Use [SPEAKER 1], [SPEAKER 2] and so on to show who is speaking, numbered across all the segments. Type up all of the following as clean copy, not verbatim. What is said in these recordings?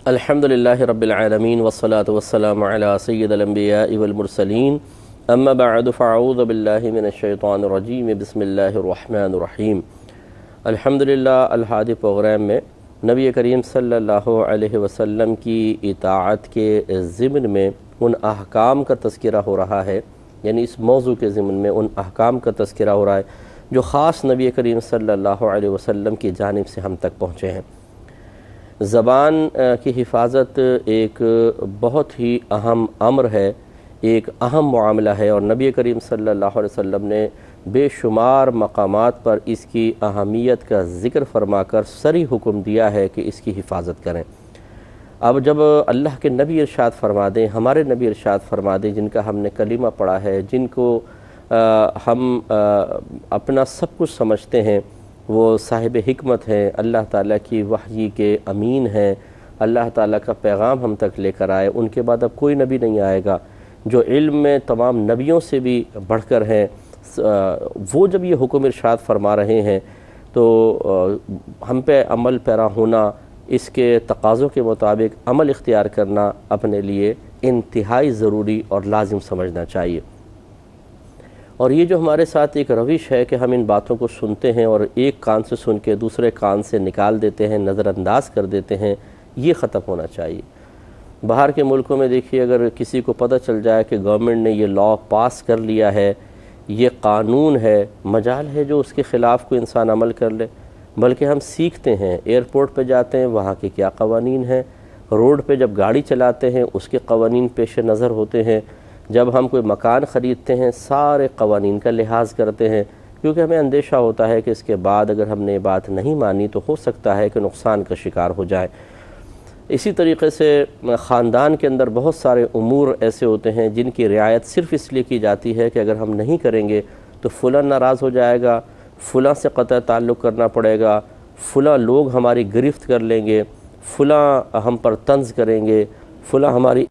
[SPEAKER 1] الحمدللہ رب العالمین والصلاة والسلام علی سید الانبیاء والمرسلین اما بعد فاعوذ باللہ من الشیطان الرجیم بسم اللہ الرحمن الرحیم۔ الحمدللہ الہادی پروگرام میں نبی کریم صلی اللہ علیہ وسلم کی اطاعت کے ضمن میں ان احکام کا تذکرہ ہو رہا ہے، یعنی اس موضوع کے ضمن میں ان احکام کا تذکرہ ہو رہا ہے جو خاص نبی کریم صلی اللہ علیہ وسلم کی جانب سے ہم تک پہنچے ہیں۔ زبان کی حفاظت ایک بہت ہی اہم امر ہے، ایک اہم معاملہ ہے، اور نبی کریم صلی اللہ علیہ وسلم نے بے شمار مقامات پر اس کی اہمیت کا ذکر فرما کر صریح حکم دیا ہے کہ اس کی حفاظت کریں۔ اب جب اللہ کے نبی ارشاد فرما دیں، ہمارے نبی ارشاد فرما دیں، جن کا ہم نے کلمہ پڑھا ہے، جن کو ہم اپنا سب کچھ سمجھتے ہیں، وہ صاحب حکمت ہیں، اللہ تعالیٰ کی وحی کے امین ہیں، اللہ تعالیٰ کا پیغام ہم تک لے کر آئے، ان کے بعد اب کوئی نبی نہیں آئے گا جو علم میں تمام نبیوں سے بھی بڑھ کر ہیں۔ وہ جب یہ حکم ارشاد فرما رہے ہیں تو ہم پہ عمل پیرا ہونا، اس کے تقاضوں کے مطابق عمل اختیار کرنا اپنے لیے انتہائی ضروری اور لازم سمجھنا چاہیے۔ اور یہ جو ہمارے ساتھ ایک روش ہے کہ ہم ان باتوں کو سنتے ہیں اور ایک کان سے سن کے دوسرے کان سے نکال دیتے ہیں، نظر انداز کر دیتے ہیں، یہ ختم ہونا چاہیے۔ باہر کے ملکوں میں دیکھیے، اگر کسی کو پتہ چل جائے کہ گورنمنٹ نے یہ لا پاس کر لیا ہے، یہ قانون ہے، مجال ہے جو اس کے خلاف کوئی انسان عمل کر لے۔ بلکہ ہم سیکھتے ہیں، ایئرپورٹ پہ جاتے ہیں، وہاں کے کیا قوانین ہیں، روڈ پہ جب گاڑی چلاتے ہیں اس کے قوانین پیش نظر ہوتے ہیں، جب ہم کوئی مکان خریدتے ہیں سارے قوانین کا لحاظ کرتے ہیں، کیونکہ ہمیں اندیشہ ہوتا ہے کہ اس کے بعد اگر ہم نے یہ بات نہیں مانی تو ہو سکتا ہے کہ نقصان کا شکار ہو جائے۔ اسی طریقے سے خاندان کے اندر بہت سارے امور ایسے ہوتے ہیں جن کی رعایت صرف اس لیے کی جاتی ہے کہ اگر ہم نہیں کریں گے تو فلاں ناراض ہو جائے گا، فلاں سے قطع تعلق کرنا پڑے گا، فلاں لوگ ہماری گرفت کر لیں گے، فلاں ہم پر طنز کریں گے، فلاں ہماری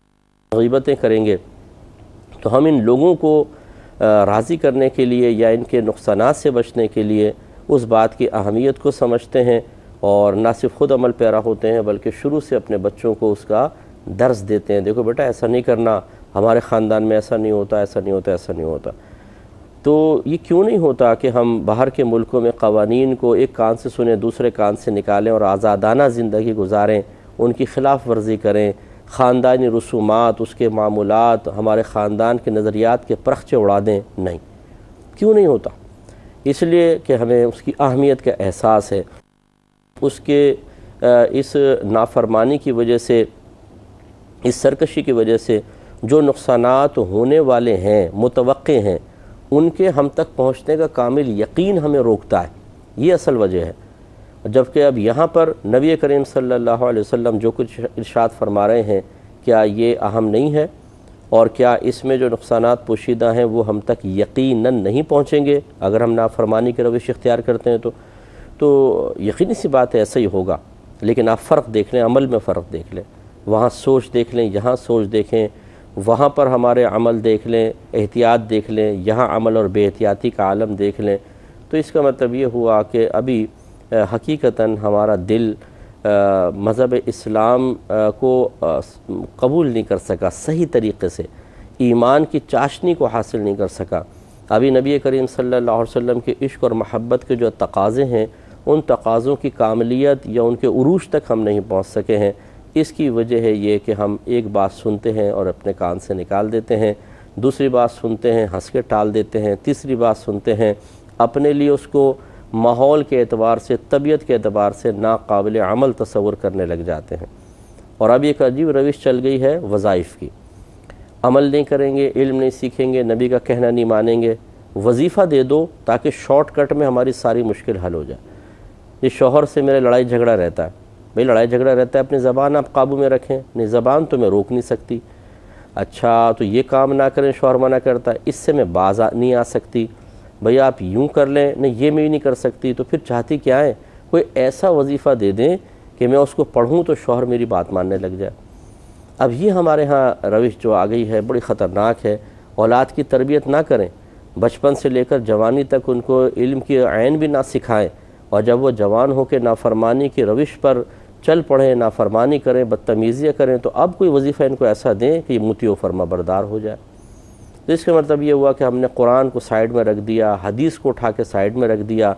[SPEAKER 1] غیبتیں کریں گے۔ تو ہم ان لوگوں کو راضی کرنے کے لیے یا ان کے نقصانات سے بچنے کے لیے اس بات کی اہمیت کو سمجھتے ہیں، اور نہ صرف خود عمل پیرا ہوتے ہیں بلکہ شروع سے اپنے بچوں کو اس کا درس دیتے ہیں۔ دیکھو بیٹا، ایسا نہیں کرنا، ہمارے خاندان میں ایسا نہیں ہوتا، ایسا نہیں ہوتا، ایسا نہیں ہوتا۔ تو یہ کیوں نہیں ہوتا کہ ہم باہر کے ملکوں میں قوانین کو ایک کان سے سنیں، دوسرے کان سے نکالیں اور آزادانہ زندگی گزاریں، ان کی خلاف ورزی کریں، خاندانی رسومات، اس کے معمولات، ہمارے خاندان کے نظریات کے پرخچے اڑا دیں؟ نہیں، کیوں نہیں ہوتا؟ اس لیے کہ ہمیں اس کی اہمیت کا احساس ہے۔ اس کے اس نافرمانی کی وجہ سے، اس سرکشی کی وجہ سے جو نقصانات ہونے والے ہیں، متوقع ہیں، ان کے ہم تک پہنچنے کا کامل یقین ہمیں روکتا ہے، یہ اصل وجہ ہے۔ جبکہ اب یہاں پر نبی کریم صلی اللہ علیہ وسلم جو کچھ ارشاد فرما رہے ہیں، کیا یہ اہم نہیں ہے؟ اور کیا اس میں جو نقصانات پوشیدہ ہیں وہ ہم تک یقیناً نہیں پہنچیں گے اگر ہم نافرمانی کی روش اختیار کرتے ہیں؟ تو یقینی سی بات ہے ایسا ہی ہوگا۔ لیکن آپ فرق دیکھ لیں، عمل میں فرق دیکھ لیں، وہاں سوچ دیکھ لیں، یہاں سوچ دیکھیں، وہاں پر ہمارے عمل دیکھ لیں، احتیاط دیکھ لیں، یہاں عمل اور بے احتیاطی کا عالم دیکھ لیں۔ تو اس کا مطلب یہ ہوا کہ ابھی حقیقتاً ہمارا دل مذہب اسلام کو قبول نہیں کر سکا، صحیح طریقے سے ایمان کی چاشنی کو حاصل نہیں کر سکا۔ ابھی نبی کریم صلی اللہ علیہ وسلم کے عشق اور محبت کے جو تقاضے ہیں، ان تقاضوں کی کاملیت یا ان کے عروج تک ہم نہیں پہنچ سکے ہیں۔ اس کی وجہ ہے یہ کہ ہم ایک بات سنتے ہیں اور اپنے کان سے نکال دیتے ہیں، دوسری بات سنتے ہیں ہنس کے ٹال دیتے ہیں، تیسری بات سنتے ہیں اپنے لیے اس کو ماحول کے اعتبار سے، طبیعت کے اعتبار سے ناقابل عمل تصور کرنے لگ جاتے ہیں۔ اور اب ایک عجیب روش چل گئی ہے وظائف کی، عمل نہیں کریں گے، علم نہیں سیکھیں گے، نبی کا کہنا نہیں مانیں گے، وظیفہ دے دو تاکہ شارٹ کٹ میں ہماری ساری مشکل حل ہو جائے۔ یہ شوہر سے میرے لڑائی جھگڑا رہتا ہے، بھئی لڑائی جھگڑا رہتا ہے، اپنی زبان آپ قابو میں رکھیں، نہیں زبان تو میں روک نہیں سکتی۔ اچھا تو یہ کام نہ کریں، شوہر منع کرتا ہے، اس سے میں باز نہیں آ سکتی، بھئی آپ یوں کر لیں، نہیں یہ میں نہیں کر سکتی، تو پھر چاہتی کیا ہے؟ کوئی ایسا وظیفہ دے دیں کہ میں اس کو پڑھوں تو شوہر میری بات ماننے لگ جائے۔ اب یہ ہمارے ہاں روش جو آ گئی ہے بڑی خطرناک ہے۔ اولاد کی تربیت نہ کریں، بچپن سے لے کر جوانی تک ان کو علم کی عین بھی نہ سکھائیں، اور جب وہ جوان ہو کے نافرمانی کی روش پر چل پڑیں، نافرمانی کریں، بدتمیزیاں کریں، تو اب کوئی وظیفہ ان کو ایسا دیں کہ یہ مطیع و فرما بردار ہو جائے۔ تو اس کا مطلب یہ ہوا کہ ہم نے قرآن کو سائیڈ میں رکھ دیا، حدیث کو اٹھا کے سائیڈ میں رکھ دیا،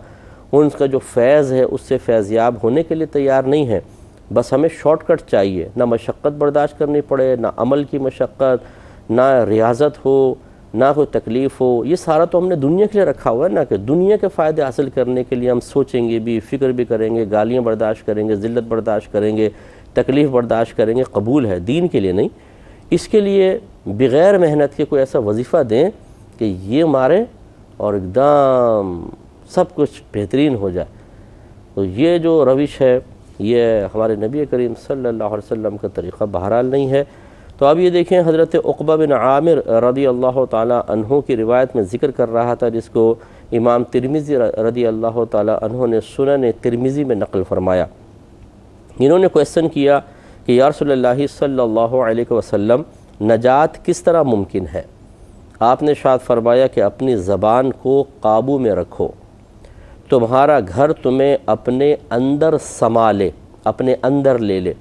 [SPEAKER 1] ان کا جو فیض ہے اس سے فیضیاب ہونے کے لیے تیار نہیں ہے، بس ہمیں شارٹ کٹ چاہیے، نہ مشقت برداشت کرنی پڑے، نہ عمل کی مشقت، نہ ریاضت ہو، نہ کوئی تکلیف ہو۔ یہ سارا تو ہم نے دنیا کے لیے رکھا ہوا ہے نا، کہ دنیا کے فائدے حاصل کرنے کے لیے ہم سوچیں گے بھی، فکر بھی کریں گے، گالیاں برداشت کریں گے، ذلت برداشت کریں گے، تکلیف برداشت کریں گے، قبول ہے، دین کے لیے نہیں۔ اس کے لیے بغیر محنت کے کوئی ایسا وظیفہ دیں کہ یہ مارے اور ایک دم سب کچھ بہترین ہو جائے۔ تو یہ جو روش ہے یہ ہمارے نبی کریم صلی اللہ علیہ وسلم کا طریقہ بہرحال نہیں ہے۔ تو اب یہ دیکھیں، حضرت عقبہ بن عامر رضی اللہ تعالی عنہ کی روایت میں ذکر کر رہا تھا، جس کو امام ترمذی رضی اللہ تعالی عنہ نے سنن ترمذی میں نقل فرمایا۔ انہوں نے کویسچن کیا کہ یا رسول اللہ صلی اللہ علیہ وسلم، نجات کس طرح ممکن ہے؟ آپ نے ارشاد فرمایا کہ اپنی زبان کو قابو میں رکھو، تمہارا گھر تمہیں اپنے اندر سما لے، اپنے اندر لے لے،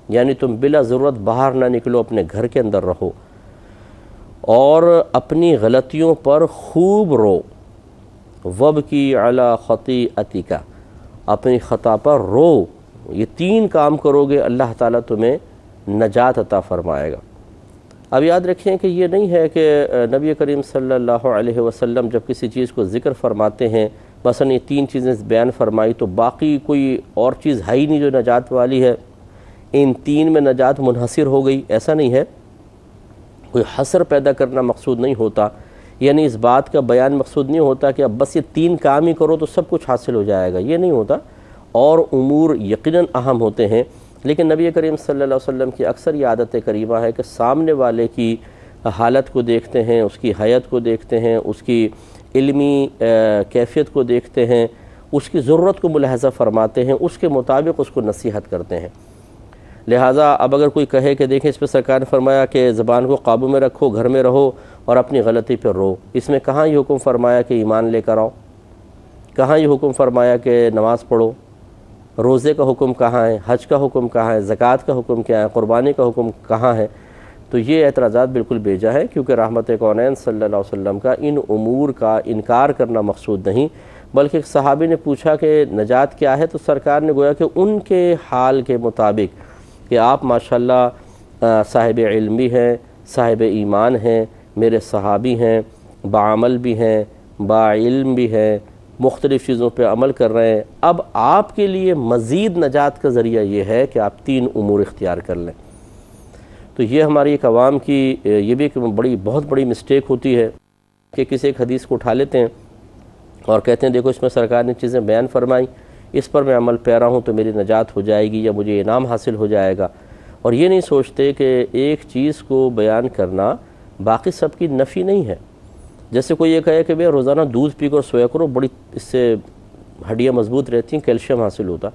[SPEAKER 1] یعنی تم بلا ضرورت باہر نہ نکلو، اپنے گھر کے اندر رہو، اور اپنی غلطیوں پر خوب رو، وَبْكِي عَلَى خَطِيئَتِكَ، اپنی خطا پر رو۔ یہ 3 کام کرو گے اللہ تعالیٰ تمہیں نجات عطا فرمائے گا۔ اب یاد رکھیں کہ یہ نہیں ہے کہ نبی کریم صلی اللہ علیہ وسلم جب کسی چیز کو ذکر فرماتے ہیں، مثلا یہ 3 چیزیں بیان فرمائی تو باقی کوئی اور چیز ہے ہی نہیں جو نجات والی ہے، ان 3 میں نجات منحصر ہو گئی، ایسا نہیں ہے۔ کوئی حصر پیدا کرنا مقصود نہیں ہوتا، یعنی اس بات کا بیان مقصود نہیں ہوتا کہ اب بس یہ 3 کام ہی کرو تو سب کچھ حاصل ہو جائے گا، یہ نہیں ہوتا، اور امور یقیناً اہم ہوتے ہیں۔ لیکن نبی کریم صلی اللہ علیہ وسلم کی اکثر یہ عادت کریمہ ہے کہ سامنے والے کی حالت کو دیکھتے ہیں، اس کی حیت کو دیکھتے ہیں، اس کی علمی کیفیت کو دیکھتے ہیں، اس کی ضرورت کو ملاحظہ فرماتے ہیں، اس کے مطابق اس کو نصیحت کرتے ہیں۔ لہٰذا اب اگر کوئی کہے کہ دیکھیں اس پہ سرکار نے فرمایا کہ زبان کو قابو میں رکھو، گھر میں رہو اور اپنی غلطی پہ رو، اس میں کہاں یہ حکم فرمایا کہ ایمان لے کر آؤ؟ کہاں یہ حکم فرمایا کہ نماز پڑھو؟ روزے کا حکم کہاں ہے؟ حج کا حکم کہاں ہے؟ زکوٰۃ کا حکم کیا ہے؟ قربانی کا حکم کہاں ہے؟ تو یہ اعتراضات بالکل بیجا ہے، کیونکہ رحمت کونین صلی اللہ علیہ وسلم کا ان امور کا انکار کرنا مقصود نہیں، بلکہ ایک صحابی نے پوچھا کہ نجات کیا ہے، تو سرکار نے گویا کہ ان کے حال کے مطابق کہ آپ ماشاءاللہ صاحب علم بھی ہیں، صاحب ایمان ہیں، میرے صحابی ہیں، باعمل بھی ہیں، باعلم بھی ہیں، مختلف چیزوں پہ عمل کر رہے ہیں، اب آپ کے لیے مزید نجات کا ذریعہ یہ ہے کہ آپ 3 امور اختیار کر لیں۔ تو یہ ہماری ایک عوام کی یہ بھی ایک بہت بڑی مسٹیک ہوتی ہے کہ کسی ایک حدیث کو اٹھا لیتے ہیں اور کہتے ہیں دیکھو اس میں سرکار نے چیزیں بیان فرمائیں، اس پر میں عمل پیرا ہوں تو میری نجات ہو جائے گی یا مجھے انعام حاصل ہو جائے گا، اور یہ نہیں سوچتے کہ ایک چیز کو بیان کرنا باقی سب کی نفی نہیں ہے۔ جیسے کوئی یہ کہے کہ بھئی روزانہ دودھ پی کر سویا کرو، بڑی اس سے ہڈیاں مضبوط رہتی ہیں، کیلشیم حاصل ہوتا۔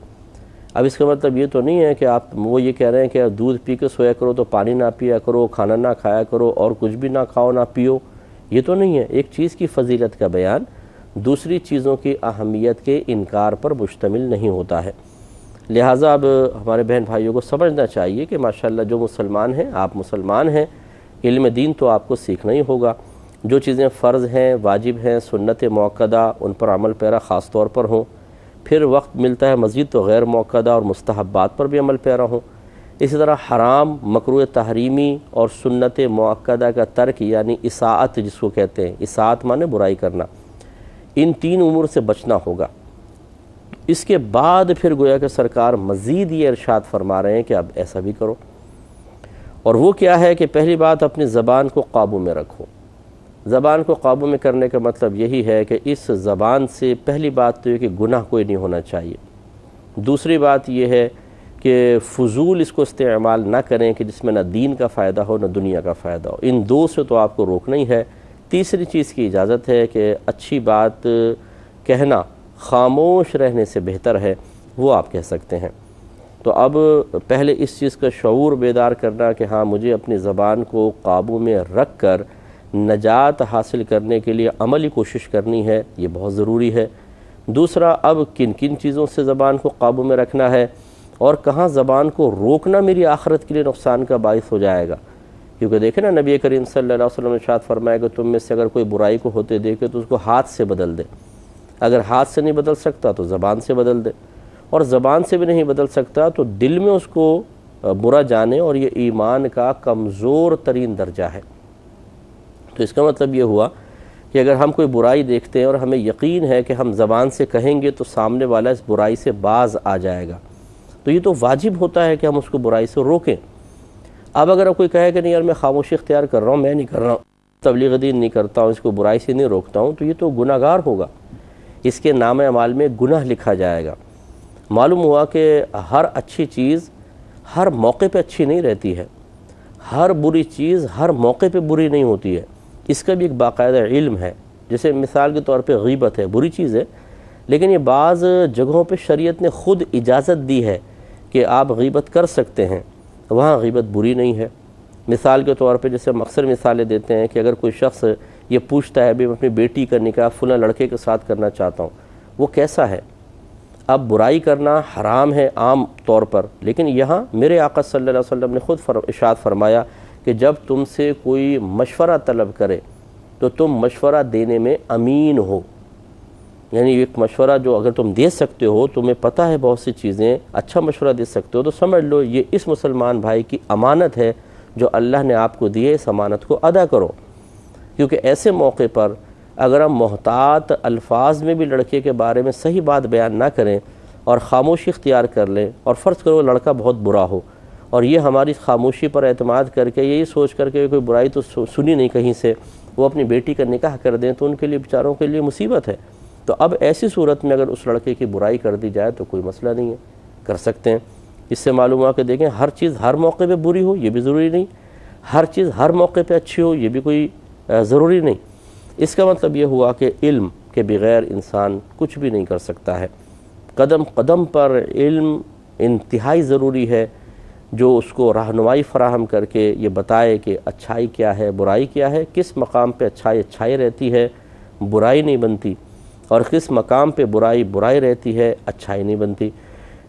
[SPEAKER 1] اب اس کا مطلب یہ تو نہیں ہے کہ آپ وہ یہ کہہ رہے ہیں کہ دودھ پی کے سویا کرو تو پانی نہ پیا کرو، کھانا نہ کھایا کرو اور کچھ بھی نہ کھاؤ نہ پیو، یہ تو نہیں ہے۔ ایک چیز کی فضیلت کا بیان دوسری چیزوں کی اہمیت کے انکار پر مشتمل نہیں ہوتا ہے۔ لہٰذا اب ہمارے بہن بھائیوں کو سمجھنا چاہیے کہ ماشاءاللہ جو مسلمان ہیں، آپ مسلمان ہیں، علم دین تو آپ کو سیکھنا ہی ہوگا، جو چیزیں فرض ہیں، واجب ہیں، سنت موقدہ، ان پر عمل پیرا خاص طور پر ہوں، پھر وقت ملتا ہے مزید تو غیر موقدہ اور مستحبات پر بھی عمل پیرا ہوں۔ اسی طرح حرام، مکروہ تحریمی اور سنت موقدہ کا ترک یعنی اساءت جس کو کہتے ہیں، اساءت مانے برائی کرنا، ان 3 امور سے بچنا ہوگا۔ اس کے بعد پھر گویا کہ سرکار مزید یہ ارشاد فرما رہے ہیں کہ اب ایسا بھی کرو، اور وہ کیا ہے کہ پہلی بات اپنی زبان کو قابو میں رکھو۔ زبان کو قابو میں کرنے کا مطلب یہی ہے کہ اس زبان سے پہلی بات تو یہ کہ گناہ کوئی نہیں ہونا چاہیے، دوسری بات یہ ہے کہ فضول اس کو استعمال نہ کریں کہ جس میں نہ دین کا فائدہ ہو نہ دنیا کا فائدہ ہو، ان 2 سے تو آپ کو روکنا ہی ہے۔ تیسری چیز کی اجازت ہے کہ اچھی بات کہنا خاموش رہنے سے بہتر ہے، وہ آپ کہہ سکتے ہیں۔ تو اب پہلے اس چیز کا شعور بیدار کرنا کہ ہاں مجھے اپنی زبان کو قابو میں رکھ کر نجات حاصل کرنے کے لیے عملی کوشش کرنی ہے، یہ بہت ضروری ہے۔ دوسرا، اب کن کن چیزوں سے زبان کو قابو میں رکھنا ہے اور کہاں زبان کو روکنا میری آخرت کے لیے نقصان کا باعث ہو جائے گا۔ کیونکہ دیکھیں نا، نبی کریم صلی اللہ علیہ وسلم نے ارشاد فرمایا کہ تم میں سے اگر کوئی برائی کو ہوتے دیکھے تو اس کو ہاتھ سے بدل دے، اگر ہاتھ سے نہیں بدل سکتا تو زبان سے بدل دے، اور زبان سے بھی نہیں بدل سکتا تو دل میں اس کو برا جانے، اور یہ ایمان کا کمزور ترین درجہ ہے۔ تو اس کا مطلب یہ ہوا کہ اگر ہم کوئی برائی دیکھتے ہیں اور ہمیں یقین ہے کہ ہم زبان سے کہیں گے تو سامنے والا اس برائی سے باز آ جائے گا، تو یہ تو واجب ہوتا ہے کہ ہم اس کو برائی سے روکیں۔ اب اگر کوئی کہے کہ نہیں یار میں خاموشی اختیار کر رہا ہوں، میں نہیں کر رہا ہوں، تبلیغ دین نہیں کرتا ہوں، اس کو برائی سے نہیں روکتا ہوں، تو یہ تو گناہ گار ہوگا، اس کے نام اعمال میں گناہ لکھا جائے گا۔ معلوم ہوا کہ ہر اچھی چیز ہر موقع پہ اچھی نہیں رہتی ہے، ہر بری چیز ہر موقع پہ بری نہیں ہوتی ہے، اس کا بھی ایک باقاعدہ علم ہے۔ جیسے مثال کے طور پہ غیبت ہے، بری چیز ہے، لیکن یہ بعض جگہوں پہ شریعت نے خود اجازت دی ہے کہ آپ غیبت کر سکتے ہیں، وہاں غیبت بری نہیں ہے۔ مثال کے طور پہ جیسے ہم اکثر مثالیں دیتے ہیں کہ اگر کوئی شخص یہ پوچھتا ہے بھی میں اپنی بیٹی کا نکاح فلاں لڑکے کے ساتھ کرنا چاہتا ہوں، وہ کیسا ہے؟ اب برائی کرنا حرام ہے عام طور پر، لیکن یہاں میرے آقا صلی اللہ علیہ وسلم نے خود ارشاد فرمایا کہ جب تم سے کوئی مشورہ طلب کرے تو تم مشورہ دینے میں امین ہو، یعنی ایک مشورہ جو اگر تم دے سکتے ہو، تمہیں پتہ ہے بہت سی چیزیں، اچھا مشورہ دے سکتے ہو، تو سمجھ لو یہ اس مسلمان بھائی کی امانت ہے جو اللہ نے آپ کو دی ہے، اس امانت کو ادا کرو۔ کیونکہ ایسے موقع پر اگر ہم محتاط الفاظ میں بھی لڑکے کے بارے میں صحیح بات بیان نہ کریں اور خاموشی اختیار کر لیں، اور فرض کرو لڑکا بہت برا ہو اور یہ ہماری خاموشی پر اعتماد کر کے یہی سوچ کر کے کوئی برائی تو سنی نہیں کہیں سے، وہ اپنی بیٹی کا نکاح کر دیں، تو ان کے لیے بیچاروں کے لیے مصیبت ہے۔ تو اب ایسی صورت میں اگر اس لڑکے کی برائی کر دی جائے تو کوئی مسئلہ نہیں ہے، کر سکتے ہیں۔ اس سے معلوم ہوا کہ دیکھیں ہر چیز ہر موقع پہ بری ہو یہ بھی ضروری نہیں، ہر چیز ہر موقع پہ اچھی ہو یہ بھی کوئی ضروری نہیں۔ اس کا مطلب یہ ہوا کہ علم کے بغیر انسان کچھ بھی نہیں کر سکتا ہے۔ قدم قدم پر علم انتہائی ضروری ہے، جو اس کو رہنمائی فراہم کر کے یہ بتائے کہ اچھائی کیا ہے، برائی کیا ہے، کس مقام پہ اچھائی رہتی ہے، برائی نہیں بنتی، اور کس مقام پہ برائی رہتی ہے، اچھائی نہیں بنتی،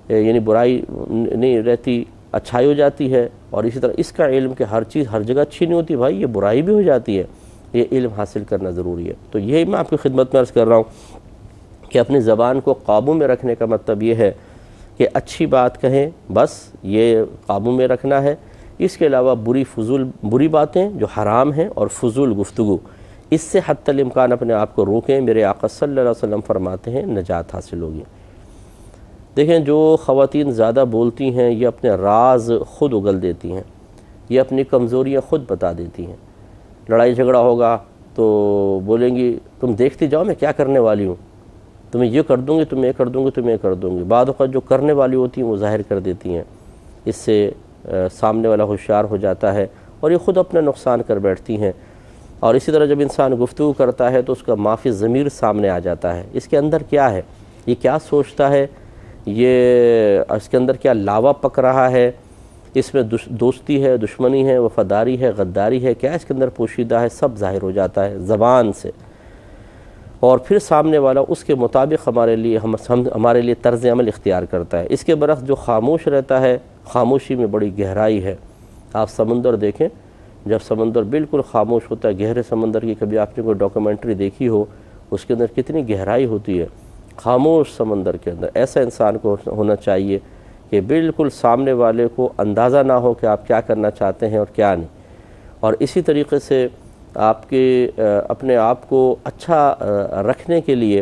[SPEAKER 1] یعنی برائی نہیں رہتی اچھائی ہو جاتی ہے۔ اور اسی طرح اس کا علم کہ ہر چیز ہر جگہ اچھی نہیں ہوتی، بھائی یہ برائی بھی ہو جاتی ہے، یہ علم حاصل کرنا ضروری ہے۔ تو یہی میں آپ کی خدمت میں عرض کر رہا ہوں کہ اپنی زبان کو قابو میں رکھنے کا مطلب یہ ہے کہ اچھی بات کہیں، بس یہ قابو میں رکھنا ہے۔ اس کے علاوہ بری باتیں جو حرام ہیں اور فضول گفتگو، اس سے حتی الامکان اپنے آپ کو روکیں۔ میرے آقا صلی اللہ علیہ وسلم فرماتے ہیں نجات حاصل ہوگی۔ دیکھیں جو خواتین زیادہ بولتی ہیں یہ اپنے راز خود اگل دیتی ہیں، یہ اپنی کمزوریاں خود بتا دیتی ہیں۔ لڑائی جھگڑا ہوگا تو بولیں گی تم دیکھتی جاؤ میں کیا کرنے والی ہوں، تمہیں یہ کر دوں گی، تمہیں یہ کر دوں گی، تمہیں یہ کر دوں گی۔ بعد اوقات جو کرنے والی ہوتی ہیں وہ ظاہر کر دیتی ہیں، اس سے سامنے والا ہوشیار ہو جاتا ہے اور یہ خود اپنا نقصان کر بیٹھتی ہیں۔ اور اسی طرح جب انسان گفتگو کرتا ہے تو اس کا ما فی الضمیر سامنے آ جاتا ہے، اس کے اندر کیا ہے، یہ کیا سوچتا ہے، یہ اس کے اندر کیا لاوا پک رہا ہے، اس میں دوستی ہے، دشمنی ہے، وفاداری ہے، غداری ہے، کیا اس کے اندر پوشیدہ ہے، سب ظاہر ہو جاتا ہے زبان سے۔ اور پھر سامنے والا اس کے مطابق ہمارے لیے طرز عمل اختیار کرتا ہے۔ اس کے برعکس جو خاموش رہتا ہے، خاموشی میں بڑی گہرائی ہے۔ آپ سمندر دیکھیں، جب سمندر بالکل خاموش ہوتا ہے، گہرے سمندر کی کبھی آپ نے کوئی ڈاکومنٹری دیکھی ہو، اس کے اندر کتنی گہرائی ہوتی ہے خاموش سمندر کے اندر۔ ایسا انسان کو ہونا چاہیے کہ بالکل سامنے والے کو اندازہ نہ ہو کہ آپ کیا کرنا چاہتے ہیں اور کیا نہیں۔ اور اسی طریقے سے آپ کے اپنے آپ کو اچھا رکھنے کے لیے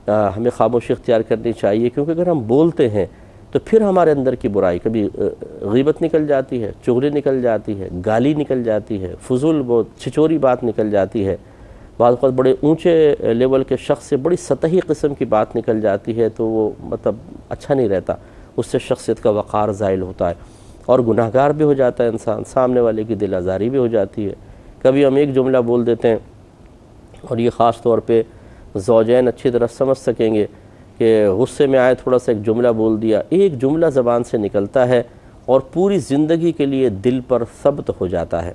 [SPEAKER 1] ہمیں خاموشی اختیار کرنی چاہیے، کیونکہ اگر ہم بولتے ہیں تو پھر ہمارے اندر کی برائی، کبھی غیبت نکل جاتی ہے، چغلی نکل جاتی ہے، گالی نکل جاتی ہے، فضول چھچوری بات نکل جاتی ہے، بعض اوقات بڑے اونچے لیول کے شخص سے بڑی سطحی قسم کی بات نکل جاتی ہے، تو وہ مطلب اچھا نہیں رہتا، اس سے شخصیت کا وقار زائل ہوتا ہے اور گناہگار بھی ہو جاتا ہے انسان، سامنے والے کی دل آزاری بھی ہو جاتی ہے۔ کبھی ہم ایک جملہ بول دیتے ہیں، اور یہ خاص طور پہ زوجین اچھی طرح سمجھ سکیں گے کہ غصے میں آئے تھوڑا سا ایک جملہ بول دیا، ایک جملہ زبان سے نکلتا ہے اور پوری زندگی کے لیے دل پر ثبت ہو جاتا ہے،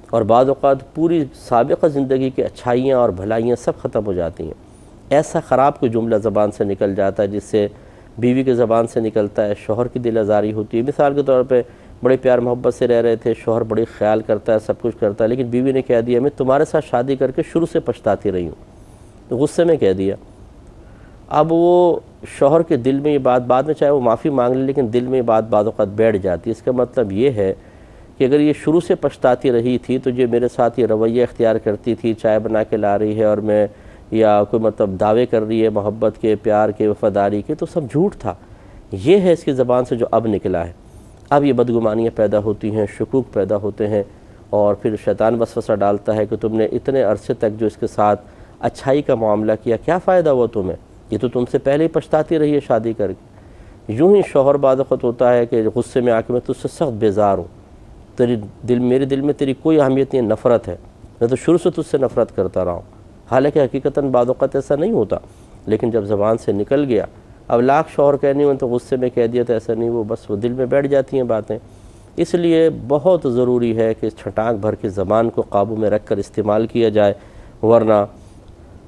[SPEAKER 1] اور بعض اوقات پوری سابقہ زندگی کی اچھائیاں اور بھلائیاں سب ختم ہو جاتی ہیں۔ ایسا خراب کوئی جملہ زبان سے نکل جاتا ہے جس سے بیوی کی زبان سے نکلتا ہے، شوہر کی دل آزاری ہوتی ہے۔ مثال کے طور پہ بڑے پیار محبت سے رہ رہے تھے، شوہر بڑی خیال کرتا ہے، سب کچھ کرتا ہے، لیکن بیوی نے کہہ دیا میں تمہارے ساتھ شادی کر کے شروع سے پچھتاتی رہی ہوں، تو غصے میں کہہ دیا۔ اب وہ شوہر کے دل میں یہ بات، بعد میں چاہے وہ معافی مانگ لے، لیکن دل میں یہ بات بعض اوقات بیٹھ جاتی ہے۔ اس کا مطلب یہ ہے کہ اگر یہ شروع سے پچھتاتی رہی تھی تو جو میرے ساتھ یہ رویہ اختیار کرتی تھی، چائے بنا کے لا رہی ہے اور میں یا کوئی مطلب دعوے کر رہی ہے محبت کے، پیار کے، وفاداری کے، تو سب جھوٹ تھا۔ یہ ہے اس کی زبان سے جو اب نکلا ہے۔ اب یہ بدگمانیاں پیدا ہوتی ہیں، شکوک پیدا ہوتے ہیں، اور پھر شیطان وسوسہ ڈالتا ہے کہ تم نے اتنے عرصے تک جو اس کے ساتھ اچھائی کا معاملہ کیا، کیا فائدہ ہوا تمہیں؟ یہ تو تم سے پہلے ہی پچھتاتی رہی ہے شادی کر کے۔ یوں ہی شوہر بعض وقت ہوتا ہے کہ غصے میں آ کے میں تجھ سے سخت بیزار ہوں، میرے دل میں تیری کوئی اہمیت نہیں، نفرت ہے، میں تو شروع سے تجھ سے نفرت کرتا رہا ہوں۔ حالانکہ حقیقتاً بعض اوقات ایسا نہیں ہوتا، لیکن جب زبان سے نکل گیا، اب لاکھ شوہر کہنی ہوں تو غصے میں کہہ دیا تو ایسا نہیں، وہ بس وہ دل میں بیٹھ جاتی ہیں باتیں۔ اس لیے بہت ضروری ہے کہ اس چھٹانک بھر کی زبان کو قابو میں رکھ کر استعمال کیا جائے، ورنہ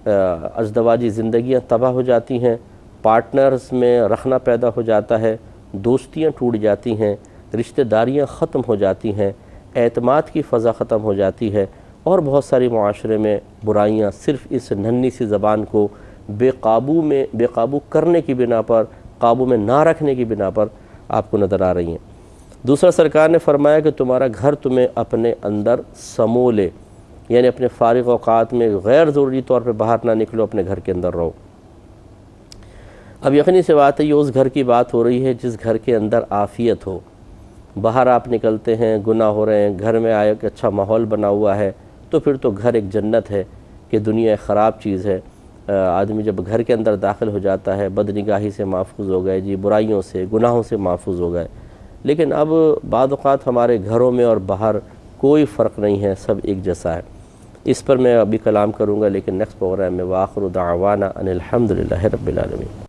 [SPEAKER 1] ازدواجی زندگیاں تباہ ہو جاتی ہیں، پارٹنرز میں رخنا پیدا ہو جاتا ہے، دوستیاں ٹوٹ جاتی ہیں، رشتہ داریاں ختم ہو جاتی ہیں، اعتماد کی فضا ختم ہو جاتی ہے، اور بہت ساری معاشرے میں برائیاں صرف اس ننھی سی زبان کو بے قابو کرنے کی بنا پر، قابو میں نہ رکھنے کی بنا پر آپ کو نظر آ رہی ہیں۔ دوسرا سرکار نے فرمایا کہ تمہارا گھر تمہیں اپنے اندر سمو لے، یعنی اپنے فارغ اوقات میں غیر ضروری طور پہ باہر نہ نکلو، اپنے گھر کے اندر رہو۔ اب یقینی سی بات ہے یہ اس گھر کی بات ہو رہی ہے جس گھر کے اندر عافیت ہو۔ باہر آپ نکلتے ہیں، گناہ ہو رہے ہیں، گھر میں آئے کہ اچھا ماحول بنا ہوا ہے، تو پھر تو گھر ایک جنت ہے کہ دنیا ایک خراب چیز ہے۔ آدمی جب گھر کے اندر داخل ہو جاتا ہے، بدنگاہی سے محفوظ ہو گئے، جی برائیوں سے، گناہوں سے محفوظ ہو گئے۔ لیکن اب بعض اوقات ہمارے گھروں میں اور باہر کوئی فرق نہیں ہے، سب ایک جیسا ہے۔ اس پر میں ابھی کلام کروں گا، لیکن نیکسٹ پروگرام میں وآخر دعوانا ان الحمدللہ رب العالمین۔